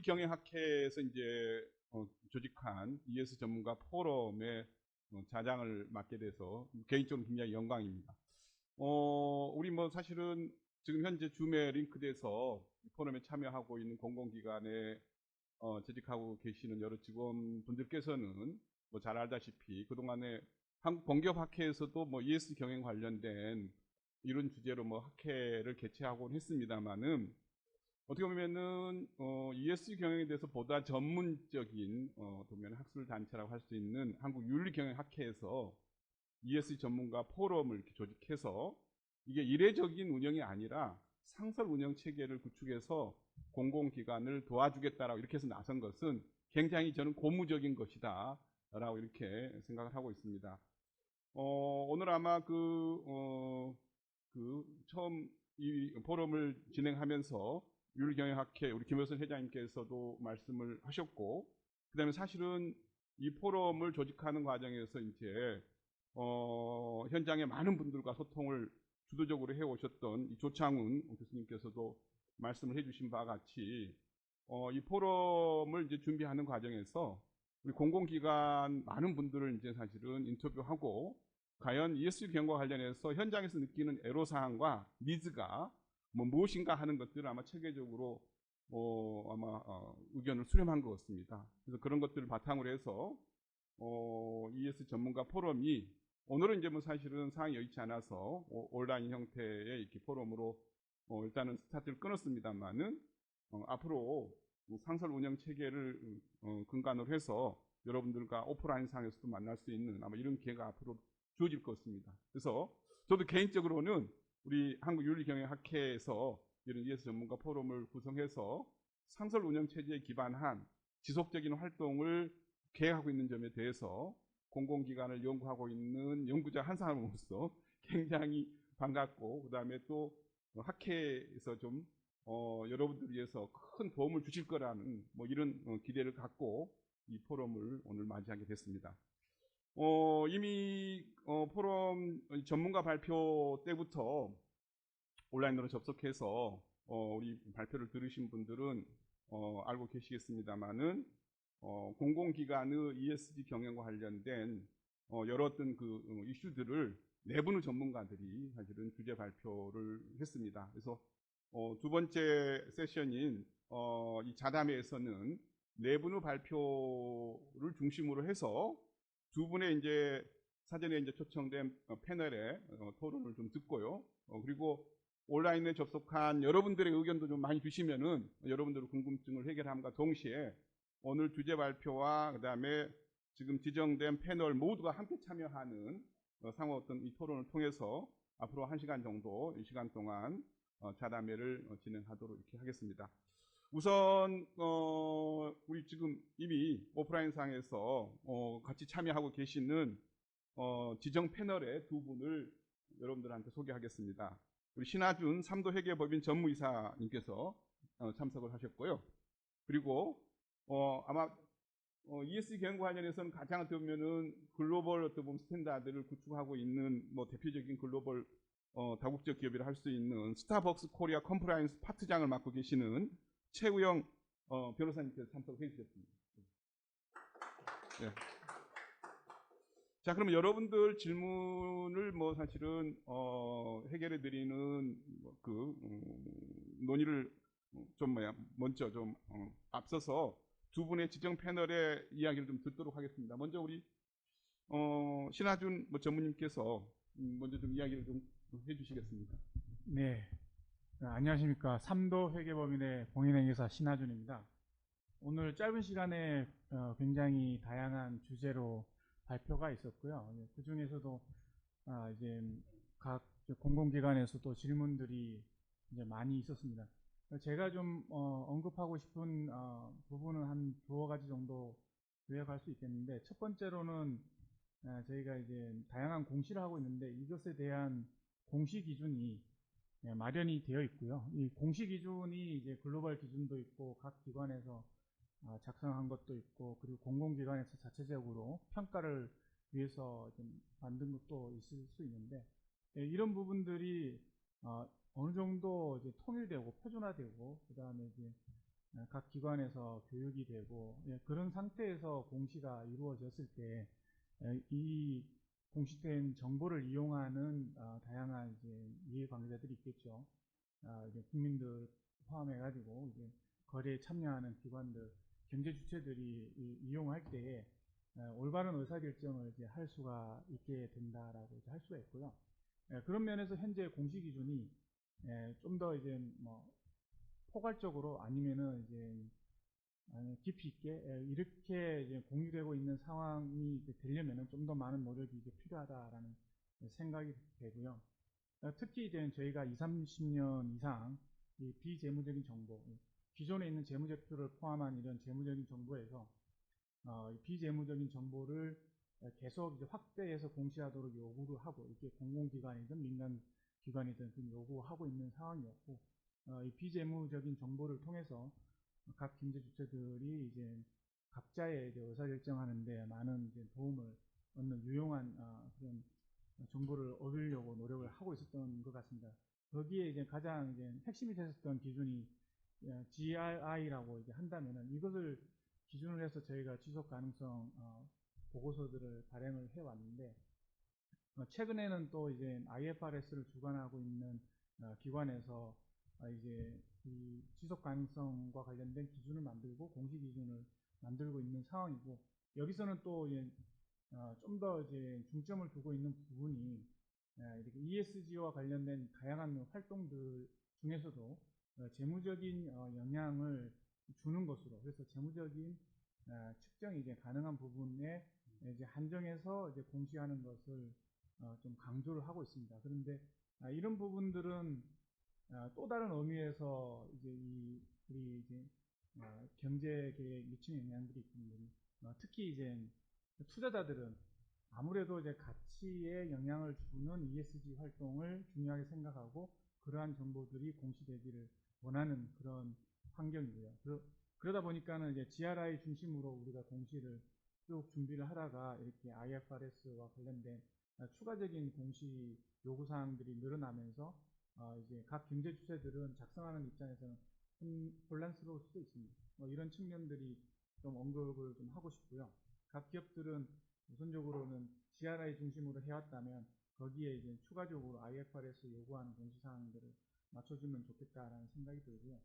윤리경영학회에서 이제 조직한 ES 전문가 포럼의 자장을 맡게 돼서 개인적으로 굉장히 영광입니다. 우리 뭐 사실은 지금 현재 줌에 링크돼서 포럼에 참여하고 있는 공공기관에 재직하고 계시는 여러 직원분들께서는 뭐 잘 알다시피 그동안에 한국공기업학회에서도 뭐 ES 경영 관련된 이런 주제로 뭐 학회를 개최하곤 했습니다만은 어떻게 보면은 ES 경영에 대해서 보다 전문적인 보면 학술 단체라고 할 수 있는 한국 윤리경영학회에서 ES 전문가 포럼을 이렇게 조직해서 이게 이례적인 운영이 아니라 상설 운영 체계를 구축해서 공공기관을 도와주겠다라고 이렇게 해서 나선 것은 굉장히 저는 고무적인 것이다 라고 이렇게 생각을 하고 있습니다. 오늘 아마 처음 이 포럼을 진행하면서 윤리경영학회 우리 김효선 회장님께서도 말씀을 하셨고, 그 다음에 사실은 이 포럼을 조직하는 과정에서 이제 현장의 많은 분들과 소통을 주도적으로 해오셨던 이 조창훈 교수님께서도 말씀을 해주신 바와 같이 이 포럼을 이제 준비하는 과정에서 우리 공공기관 많은 분들을 이제 사실은 인터뷰하고 과연 ESG 경과 관련해서 현장에서 느끼는 애로사항과 니즈가 무엇인가 하는 것들을 아마 체계적으로 아마 의견을 수렴한 것 같습니다. 그래서 그런 것들을 바탕으로 해서 ES 전문가 포럼이 오늘은 이제 뭐 사실은 상황이 여의치 않아서 온라인 형태의 이렇게 포럼으로 일단은 스타트를 끊었습니다만은 앞으로 상설 운영 체계를 근간으로 해서 여러분들과 오프라인 상에서도 만날 수 있는 아마 이런 기회가 앞으로 주어질 것 같습니다. 그래서 저도 개인적으로는 우리 한국윤리경영학회에서 이런 ES 전문가 포럼을 구성해서 상설 운영 체제에 기반한 지속적인 활동을 계획하고 있는 점에 대해서 공공기관을 연구하고 있는 연구자 한 사람으로서 굉장히 반갑고, 그 다음에 또 학회에서 좀 여러분들을 위해서 큰 도움을 주실 거라는 뭐 이런 기대를 갖고 이 포럼을 오늘 맞이하게 됐습니다. 이미 포럼 전문가 발표 때부터 온라인으로 접속해서 우리 발표를 들으신 분들은 알고 계시겠습니다만은 공공기관의 ESG 경영과 관련된 여러 어떤 그 이슈들을 내부의 전문가들이 사실은 주제 발표를 했습니다. 그래서 두 번째 세션인 이 자담회에서는 내부의 발표를 중심으로 해서 두 분의 이제 사전에 이제 초청된 패널에 토론을 좀 듣고요. 그리고 온라인에 접속한 여러분들의 의견도 좀 많이 주시면은 여러분들의 궁금증을 해결함과 동시에 오늘 주제 발표와 그다음에 지금 지정된 패널 모두가 함께 참여하는 상호 어떤 이 토론을 통해서 앞으로 1시간 정도 이 시간 동안 자담회를 진행하도록 이렇게 하겠습니다. 우선 우리 지금 이미 오프라인 상에서 같이 참여하고 계시는 지정 패널의 두 분을 여러분들한테 소개하겠습니다. 우리 신하준 삼도회계법인 전무이사님께서 참석을 하셨고요. 그리고 아마 ESG 경영과 관련해서는 가장 어떻게 보면은 글로벌 어떻게 보면 스탠다드를 구축하고 있는 뭐 대표적인 글로벌 다국적 기업이라 할 수 있는 스타벅스 코리아 컴플라이언스 파트장을 맡고 계시는 최우영 변호사님께서 참석해 주셨습니다. 네. 자, 그러면 여러분들 질문을 뭐 사실은 해결해 드리는 논의를 좀 먼저 좀 앞서서 두 분의 지정 패널의 이야기를 좀 듣도록 하겠습니다. 먼저 우리 신하준 뭐 전무님께서 먼저 좀 이야기를 좀 해주시겠습니까? 네, 안녕하십니까. 삼도회계법인의 공인회계사 신하준입니다. 오늘 짧은 시간에 굉장히 다양한 주제로 발표가 있었고요. 그 중에서도 이제 각 공공기관에서도 질문들이 이제 많이 있었습니다. 제가 좀 언급하고 싶은 부분은 한 두어 가지 정도 요약할 수 있겠는데, 첫 번째로는 저희가 이제 다양한 공시를 하고 있는데 이것에 대한 공시 기준이 마련이 되어 있고요. 이 공시 기준이 이제 글로벌 기준도 있고 각 기관에서 작성한 것도 있고, 그리고 공공기관에서 자체적으로 평가를 위해서 좀 만든 것도 있을 수 있는데, 이런 부분들이 어느 정도 이제 통일되고 표준화되고, 그 다음에 이제 각 기관에서 교육이 되고 그런 상태에서 공시가 이루어졌을 때 이 공시된 정보를 이용하는 다양한 이제 이해관계자들이 있겠죠. 이제 국민들 포함해가지고 이제 거래에 참여하는 기관들, 경제 주체들이 이용할 때에 올바른 의사결정을 이제 할 수가 있게 된다라고 이제 할 수가 있고요. 그런 면에서 현재 공시 기준이 좀 더 이제 뭐 포괄적으로 아니면은 이제 깊이 있게 이렇게 이제 공유되고 있는 상황이 이제 되려면은 좀 더 많은 노력이 이제 필요하다라는 생각이 되고요. 특히 이제 저희가 20, 30년 이상 이 비재무적인 정보, 기존에 있는 재무제표를 포함한 이런 재무적인 정보에서 비재무적인 정보를 계속 이제 확대해서 공시하도록 요구를 하고, 이게 공공기관이든 민간기관이든 좀 요구하고 있는 상황이었고, 이 비재무적인 정보를 통해서 각 경제 주체들이 이제 각자의 이제 의사결정하는데 많은 이제 도움을 얻는 유용한 그런 정보를 얻으려고 노력을 하고 있었던 것 같습니다. 거기에 이제 가장 이제 핵심이 됐었던 기준이 GRI라고 이제 한다면은 이것을 기준으로 해서 저희가 지속 가능성 보고서들을 발행을 해왔는데 최근에는 또 이제 IFRS를 주관하고 있는 기관에서 이제 이 지속 가능성과 관련된 기준을 만들고 공시 기준을 만들고 있는 상황이고 여기서는 또 좀 더 이제 중점을 두고 있는 부분이 이렇게 ESG와 관련된 다양한 활동들 중에서도 재무적인 영향을 주는 것으로 그래서 재무적인 측정이 이제 가능한 부분에 이제 한정해서 이제 공시하는 것을 좀 강조를 하고 있습니다. 그런데 이런 부분들은 또 다른 의미에서 이제 우리 이제 경제계에 미치는 영향들이 있습니다. 특히 이제 투자자들은 아무래도 이제 가치에 영향을 주는 ESG 활동을 중요하게 생각하고 그러한 정보들이 공시되기를 원하는 그런 환경이고요. 그러다 보니까는 이제 GRI 중심으로 우리가 공시를 쭉 준비를 하다가 이렇게 IFRS와 관련된 추가적인 공시 요구사항들이 늘어나면서 이제 각 경제 주체들은 작성하는 입장에서는 혼란스러울 수도 있습니다. 이런 측면들이 좀 언급을 좀 하고 싶고요. 각 기업들은 우선적으로는 GRI 중심으로 해왔다면 거기에 이제 추가적으로 IFRS 요구하는 공시사항들을 맞춰주면 좋겠다라는 생각이 들고요.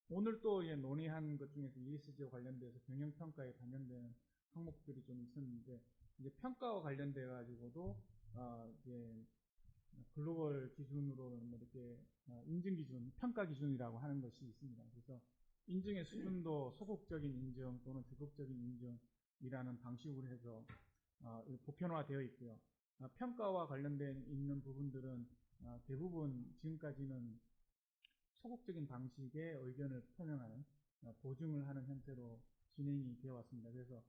오늘 또 논의한 것 중에서 ESG와 관련돼서 경영평가에 반영되는 항목들이 좀 있었는데 이제 평가와 관련돼 가지고도 이제 글로벌 기준으로는 이렇게 인증 기준, 평가 기준이라고 하는 것이 있습니다. 그래서 인증의 수준도 소극적인 인증 또는 적극적인 인증이라는 방식으로 해서 보편화되어 있고요. 평가와 관련된 있는 부분들은 대부분 지금까지는 소극적인 방식의 의견을 표명하는 보증을 하는 형태로 진행이 되어 왔습니다. 그래서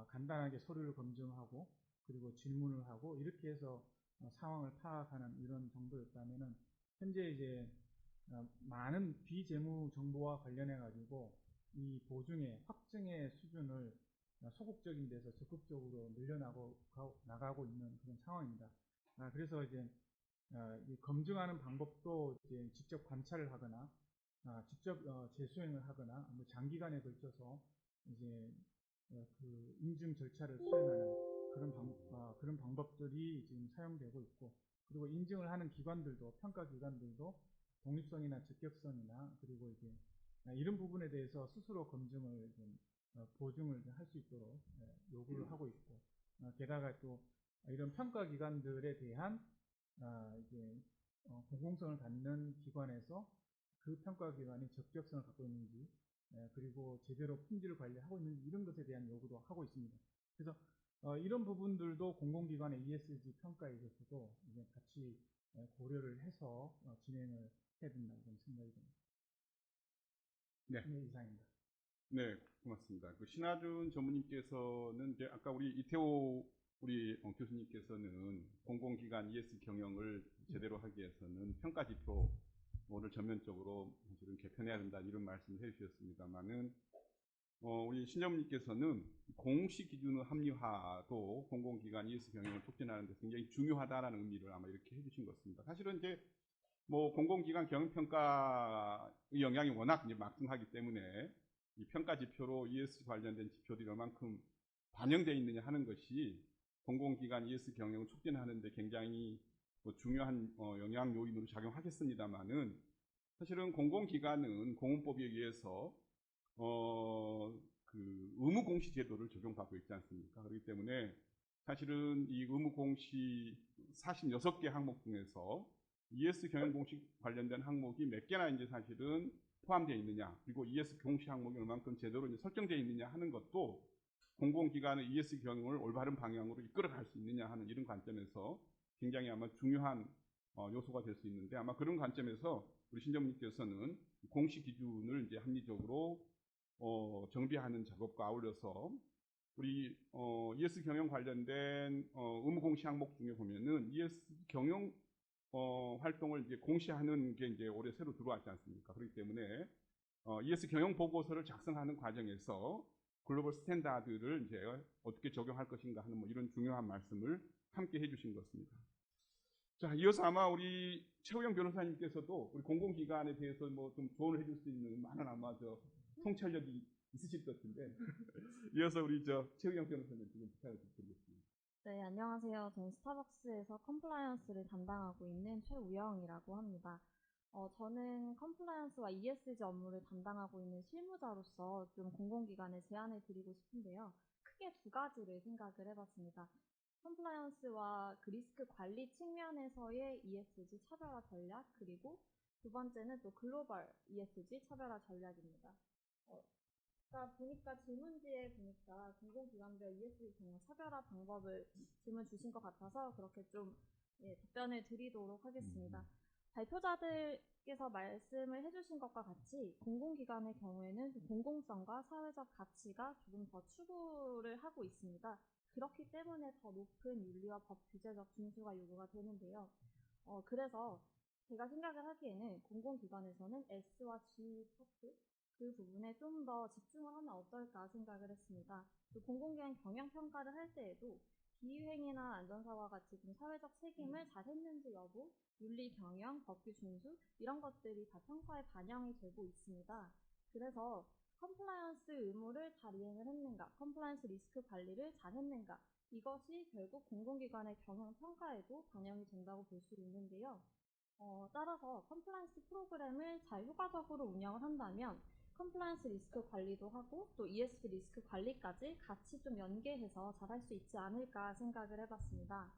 간단하게 서류를 검증하고 그리고 질문을 하고 이렇게 해서 상황을 파악하는 이런 정도였다면은 현재 이제 많은 비재무 정보와 관련해 가지고 이 보증의 확증의 수준을 소극적인 데서 적극적으로 나가고 있는 그런 상황입니다. 그래서 이제 검증하는 방법도 이제 직접 관찰을 하거나 직접 재수행을 하거나 뭐 장기간에 걸쳐서 이제 그 인증 절차를 수행하는 그런 방법들이 지금 사용되고 있고 그리고 인증을 하는 기관들도 평가 기관들도 독립성이나 적격성이나 그리고 이제 이런 부분에 대해서 스스로 검증을 보증을 할 수 있도록 요구를 하고 있고 게다가 또 이런 평가 기관들에 대한 이제 공공성을 갖는 기관에서 그 평가 기관이 적격성을 갖고 있는지 그리고 제대로 품질을 관리하고 있는지 이런 것에 대한 요구도 하고 있습니다. 그래서 이런 부분들도 공공기관의 ESG 평가에 있어서도 이제 같이 고려를 해서 진행을 해야 된다고 저는 생각이 듭니다. 네. 네, 이상입니다. 네, 고맙습니다. 그 신하준 전무님께서는 이제 아까 우리 이태호 우리 교수님께서는 공공기관 ESG 경영을 제대로 하기 위해서는 평가 지표를 전면적으로 좀 개편해야 된다 이런 말씀을 해주셨습니다만은 우리 신전무님께서는 공시 기준의 합리화도 공공기관 ESG 경영을 촉진하는 데 굉장히 중요하다라는 의미를 아마 이렇게 해주신 것 같습니다. 사실은 이제 뭐 공공기관 경영평가의 영향이 워낙 이제 막중하기 때문에 이 평가 지표로 ESG 관련된 지표들이 얼만큼 반영되어 있느냐 하는 것이 공공기관 ESG 경영을 촉진하는 데 굉장히 뭐 중요한 영향 요인으로 작용하겠습니다만은, 사실은 공공기관은 공원법에 의해서 그 의무 공시 제도를 적용받고 있지 않습니까? 그렇기 때문에 사실은 이 의무 공시 46개 항목 중에서 ES 경영 공시 관련된 항목이 몇 개나 이제 사실은 포함되어 있느냐, 그리고 ES 공시 항목이 얼만큼 제대로 이제 설정되어 있느냐 하는 것도 공공기관의 ES 경영을 올바른 방향으로 이끌어갈 수 있느냐 하는 이런 관점에서 굉장히 아마 중요한 요소가 될 수 있는데, 아마 그런 관점에서 우리 신전무님께서는 공시 기준을 이제 합리적으로 정비하는 작업과 아울러서 우리 ES 경영 관련된 의무 공시 항목 중에 보면은 ES 경영 활동을 이제 공시하는 게 이제 올해 새로 들어왔지 않습니까? 그렇기 때문에 ES 경영 보고서를 작성하는 과정에서 글로벌 스탠다드를 이제 어떻게 적용할 것인가 하는 뭐 이런 중요한 말씀을 함께 해주신 것 같습니다. 자, 이어서 아마 우리 최우영 변호사님께서도 우리 공공기관에 대해서 뭐 좀 조언을 해줄 수 있는 많은 아마 통찰력이 있으실 것 같은데 이어서 우리 최우영 변호사님 지금 부탁을 드리겠습니다. 네, 안녕하세요. 저는 스타벅스에서 컴플라이언스를 담당하고 있는 최우영이라고 합니다. 저는 컴플라이언스와 ESG 업무를 담당하고 있는 실무자로서 좀 공공기관에 제안을 드리고 싶은데요. 크게 두 가지를 생각을 해봤습니다. 컴플라이언스와 그 리스크 관리 측면에서의 ESG 차별화 전략, 그리고 두 번째는 또 글로벌 ESG 차별화 전략입니다. 그러니까 보니까 질문지에 보니까 공공기관별 ESG 경영 차별화 방법을 질문 주신 것 같아서 그렇게 좀 답변을 드리도록 하겠습니다. 발표자들께서 말씀을 해주신 것과 같이 공공기관의 경우에는 공공성과 사회적 가치가 조금 더 추구를 하고 있습니다. 그렇기 때문에 더 높은 윤리와 법 규제적 준수가 요구가 되는데요. 그래서 제가 생각을 하기에는 공공기관에서는 S와 G 파트 그 부분에 좀 더 집중을 하면 어떨까 생각을 했습니다. 또 공공기관 경영평가를 할 때에도 기후행위나 안전사고와 같이 좀 사회적 책임을 잘 했는지 여부, 윤리 경영, 법규 준수 이런 것들이 다 평가에 반영이 되고 있습니다. 그래서 컴플라이언스 의무를 잘 이행을 했는가, 컴플라이언스 리스크 관리를 잘 했는가, 이것이 결국 공공기관의 경영평가에도 반영이 된다고 볼 수 있는데요. 따라서 컴플라이언스 프로그램을 잘 효과적으로 운영을 한다면 컴플라이언스 리스크 관리도 하고 또 ESG 리스크 관리까지 같이 좀 연계해서 잘 할 수 있지 않을까 생각을 해봤습니다.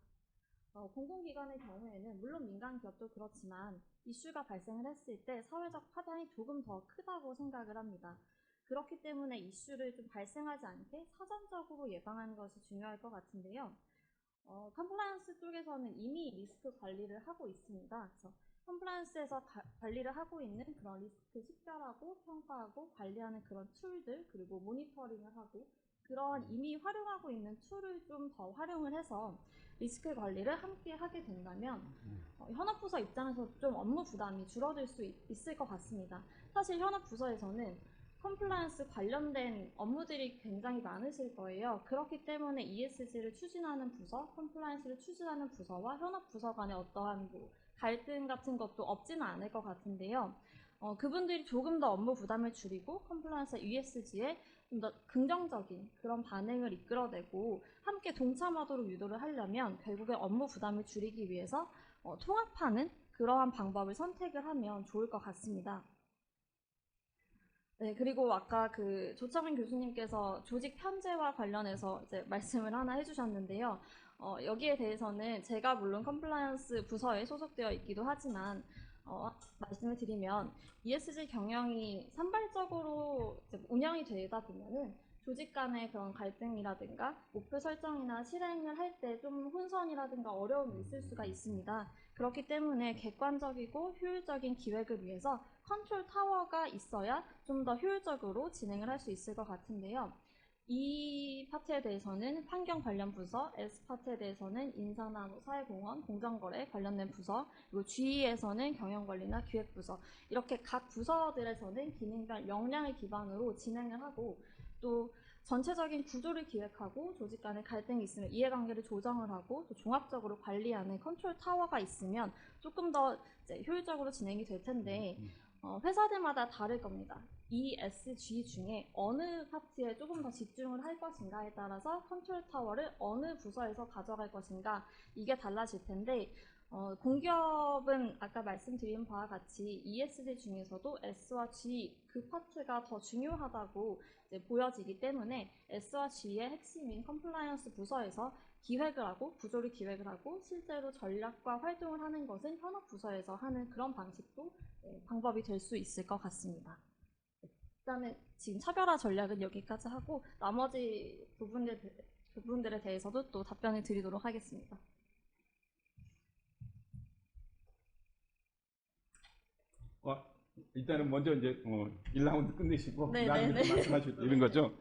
공공기관의 경우에는 물론 민간 기업도 그렇지만 이슈가 발생을 했을 때 사회적 파장이 조금 더 크다고 생각을 합니다. 그렇기 때문에 이슈를 좀 발생하지 않게 사전적으로 예방하는 것이 중요할 것 같은데요. 컴플라이언스 쪽에서는 이미 리스크 관리를 하고 있습니다. 그래서 컴플라이언스에서 관리를 하고 있는 그런 리스크 식별하고 평가하고 관리하는 그런 툴들, 그리고 모니터링을 하고 그런 이미 활용하고 있는 툴을 좀 더 활용을 해서 리스크 관리를 함께 하게 된다면 현업부서 입장에서 좀 업무 부담이 줄어들 수 있을 것 같습니다. 사실 현업부서에서는 컴플라이언스 관련된 업무들이 굉장히 많으실 거예요. 그렇기 때문에 ESG를 추진하는 부서, 컴플라이언스를 추진하는 부서와 현업부서 간의 어떠한 갈등 같은 것도 없지는 않을 것 같은데요. 그분들이 조금 더 업무 부담을 줄이고 컴플라이언스 ESG에 좀 더 긍정적인 그런 반응을 이끌어내고 함께 동참하도록 유도를 하려면 결국에 업무 부담을 줄이기 위해서 통합하는 그러한 방법을 선택을 하면 좋을 것 같습니다. 네, 그리고 아까 조창민 교수님께서 조직 편제와 관련해서 이제 말씀을 하나 해주셨는데요. 여기에 대해서는 제가 물론 컴플라이언스 부서에 소속되어 있기도 하지만 말씀을 드리면 ESG 경영이 산발적으로 운영이 되다 보면은 조직 간의 그런 갈등이라든가 목표 설정이나 실행을 할 때 좀 혼선이라든가 어려움이 있을 수가 있습니다. 그렇기 때문에 객관적이고 효율적인 기획을 위해서 컨트롤 타워가 있어야 좀 더 효율적으로 진행을 할 수 있을 것 같은데요. 이 파트에 대해서는 환경 관련 부서, S 파트에 대해서는 인사나 사회공헌, 공정거래 관련된 부서, 그리고 G에서는 경영관리나 기획부서 이렇게 각 부서들에서는 기능별 역량을 기반으로 진행을 하고 또 전체적인 구조를 기획하고 조직 간의 갈등이 있으면 이해관계를 조정을 하고 또 종합적으로 관리하는 컨트롤 타워가 있으면 조금 더 이제 효율적으로 진행이 될 텐데 회사들마다 다를 겁니다. ESG 중에 어느 파트에 조금 더 집중을 할 것인가에 따라서 컨트롤 타워를 어느 부서에서 가져갈 것인가 이게 달라질 텐데 공기업은 아까 말씀드린 바와 같이 ESG 중에서도 S와 G 그 파트가 더 중요하다고 이제 보여지기 때문에 S와 G의 핵심인 컴플라이언스 부서에서 기획을 하고 구조를 기획을 하고 실제로 전략과 활동을 하는 것은 현업 부서에서 하는 그런 방식도 방법이 될 수 있을 것 같습니다. 일단은 지금 차별화 전략은 여기까지 하고 나머지 부분들에 대해서도 또 답변을 드리도록 하겠습니다. 일단은 먼저 이제 1라운드 끝내시고 네, 나중에 네, 네. 말씀하실 이런 거죠.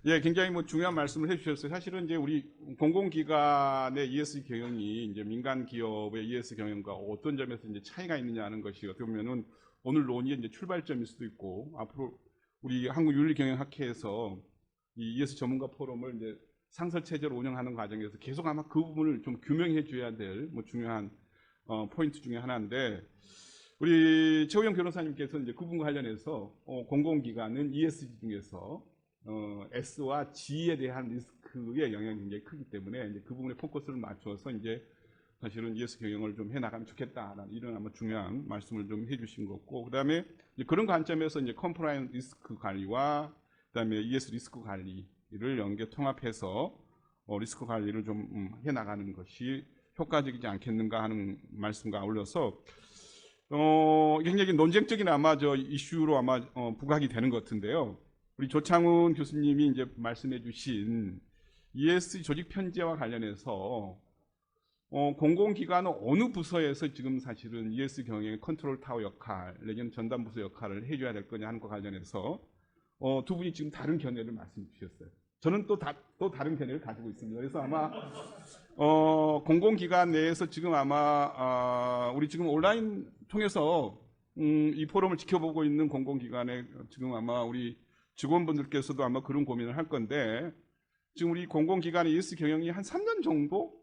예, 굉장히 뭐 중요한 말씀을 해주셨어요. 사실은 이제 우리 공공기관의 ESG 경영이 이제 민간 기업의 ESG 경영과 어떤 점에서 이제 차이가 있느냐 하는 것이 어떻게 보면은 오늘 논의의 이제 출발점일 수도 있고 앞으로 우리 한국윤리경영학회에서 이 ESG 전문가 포럼을 이제 상설 체제로 운영하는 과정에서 계속 아마 그 부분을 좀 규명해 줘야 될 뭐 중요한 포인트 중에 하나인데. 우리 최우영 변호사님께서 이제 그 부분과 관련해서 공공기관은 ESG 중에서 S와 G에 대한 리스크의 영향이 굉장히 크기 때문에 이제 그 부분에 포커스를 맞춰서 이제 사실은 ESG 경영을 좀 해나가면 좋겠다라는 이런 아마 중요한 말씀을 좀 해주신 거고, 그다음에 그런 관점에서 이제 컴플라이언스 리스크 관리와 그다음에 ESG 리스크 관리를 연계 통합해서 리스크 관리를 좀 해나가는 것이 효과적이지 않겠는가 하는 말씀과 아울러서. 굉장히 논쟁적인 아마 이슈로 아마 부각이 되는 것 같은데요. 우리 조창훈 교수님이 이제 말씀해주신 ESG 조직 편제와 관련해서 공공기관은 어느 부서에서 지금 사실은 ESG 경영의 컨트롤 타워 역할 내지는 전담 부서 역할을 해줘야 될 거냐 하는 것 관련해서 두 분이 지금 다른 견해를 말씀해 주셨어요. 저는 또 다른 견해를 가지고 있습니다. 그래서 아마 공공기관 내에서 지금 아마 우리 지금 온라인 통해서 이 포럼을 지켜보고 있는 공공기관에 지금 아마 우리 직원분들께서도 아마 그런 고민을 할 건데, 지금 우리 공공기관의 ESG 경영이 한 3년 정도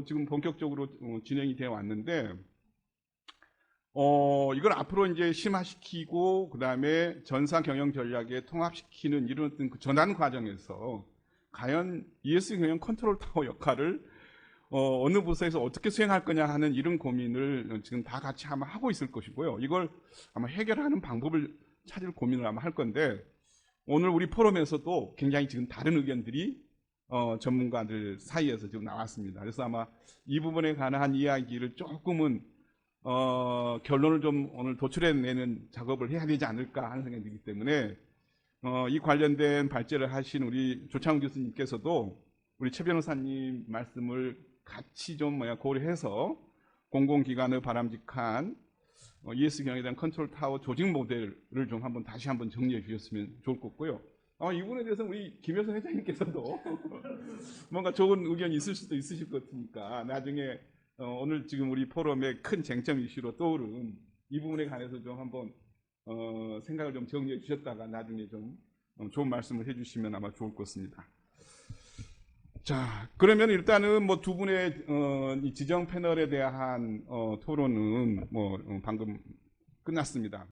지금 본격적으로 진행이 되어 왔는데 이걸 앞으로 이제 심화시키고 그다음에 전사 경영 전략에 통합시키는 이런 어떤 그 전환 과정에서 과연 ESG 경영 컨트롤 타워 역할을 어느 부서에서 어떻게 수행할 거냐 하는 이런 고민을 지금 다 같이 아마 하고 있을 것이고요. 이걸 아마 해결하는 방법을 찾을 고민을 아마 할 건데, 오늘 우리 포럼에서도 굉장히 지금 다른 의견들이 전문가들 사이에서 지금 나왔습니다. 그래서 아마 이 부분에 관한 이야기를 조금은 결론을 좀 오늘 도출해내는 작업을 해야 되지 않을까 하는 생각이 들기 때문에 이 관련된 발제를 하신 우리 조창훈 교수님께서도 우리 최 변호사님 말씀을 같이 좀 고려해서 공공기관의 바람직한 ESG 경영에 대한 컨트롤 타워 조직 모델을 좀 다시 한번 정리해 주셨으면 좋을 것 같고요. 이 부분에 대해서 우리 김효선 회장님께서도 뭔가 좋은 의견이 있을 수도 있으실 것 같으니까 나중에 오늘 지금 우리 포럼의 큰 쟁점 이슈로 떠오른 이 부분에 관해서 좀 한번 생각을 좀 정리해 주셨다가 나중에 좀 좋은 말씀을 해주시면 아마 좋을 것 같습니다. 자, 그러면 일단은 뭐 두 분의 이 지정 패널에 대한 토론은 방금 끝났습니다.